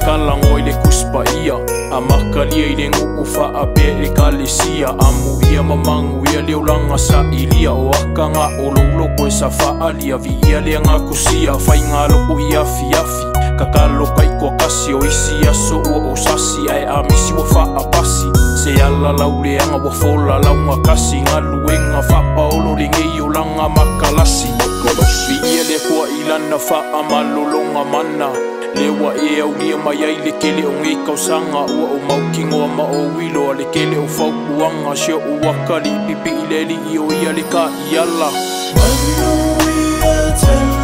kalango i le kuspa ia a makalia i le ngu'u fa'ape le kalesia amu ia mamangu ia le ulanga sa ilia o akanga o louloko e sa fa'alia vi ia le ngakusia whainga loko i afi kakalo kai kua kasi o isi aso ua o sasi ai amisi wa fa'apasi se ala lau le anga wa fola launga kasi ngaluenga fa'apaolo le ngei o langa makalasi vi ia le kua ilana fa'amalolonga mana lewa e au lia mai ai le kele o ngei kausanga ua o maukingo a maowilo a le kele o faupuanga sio o wakali pipi i le li i o ia le ka iala Manu ia